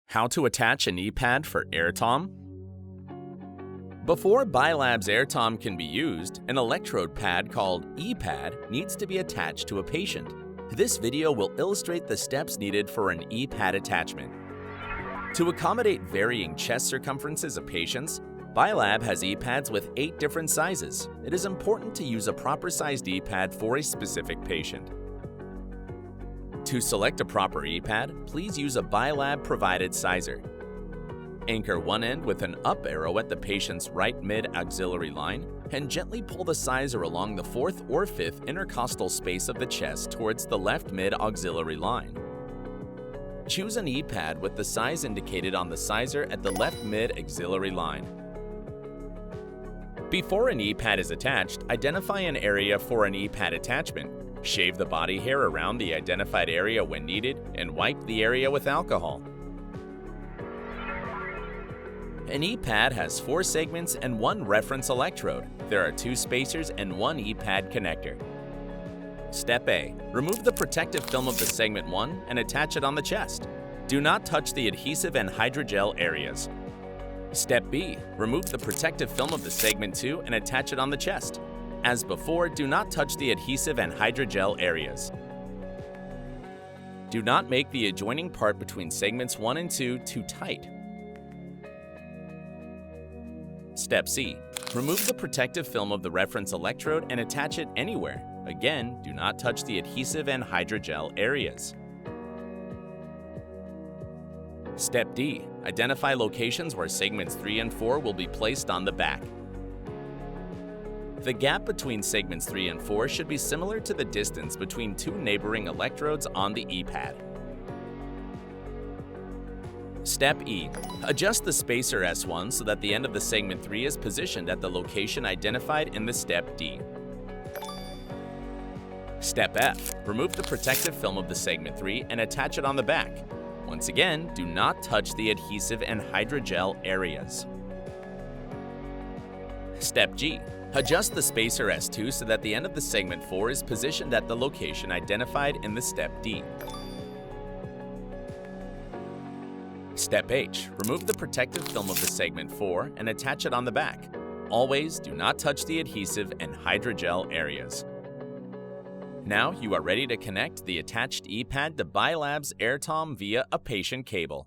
How to attach an e-pad for AirTom? Before Bilab's AirTom can be used, an electrode pad called e-pad needs to be attached to a patient. This video will illustrate the steps needed for an e-pad attachment. To accommodate varying chest circumferences of patients, Bilab has e-pads with 8 different sizes. It is important to use a proper sized e-pad for a specific patient. To select a proper e-pad, please use a Bilab provided sizer. Anchor one end with an up arrow at the patient's right mid-axillary line and gently pull the sizer along the 4th or 5th intercostal space of the chest towards the left mid-auxiliary line. Choose an e-pad with the size indicated on the sizer at the left mid-axillary line. Before an e-pad is attached, identify an area for an e-pad attachment. Shave the body hair around the identified area when needed and wipe the area with alcohol. An e-pad has 4 segments and 1 reference electrode. There are 2 spacers and 1 e-pad connector. Step A. Remove the protective film of the segment 1 and attach it on the chest. Do not touch the adhesive and hydrogel areas. Step B. Remove the protective film of the segment 2 and attach it on the chest. As before, do not touch the adhesive and hydrogel areas. Do not make the adjoining part between segments 1 and 2 too tight. Step C. Remove the protective film of the reference electrode and attach it anywhere. Again, do not touch the adhesive and hydrogel areas. Step D. Identify locations where segments 3 and 4 will be placed on the back. The gap between segments 3 and 4 should be similar to the distance between 2 neighboring electrodes on the e-pad. Step E. Adjust the spacer S1 so that the end of the segment 3 is positioned at the location identified in the Step D. Step F. Remove the protective film of the segment 3 and attach it on the back. Once again, do not touch the adhesive and hydrogel areas. Step G. Adjust the spacer S2 so that the end of the segment 4 is positioned at the location identified in the Step D. Step H. Remove the protective film of the segment 4 and attach it on the back. Always do not touch the adhesive and hydrogel areas. Now you are ready to connect the attached e-pad to Bilab's AirTom via a patient cable.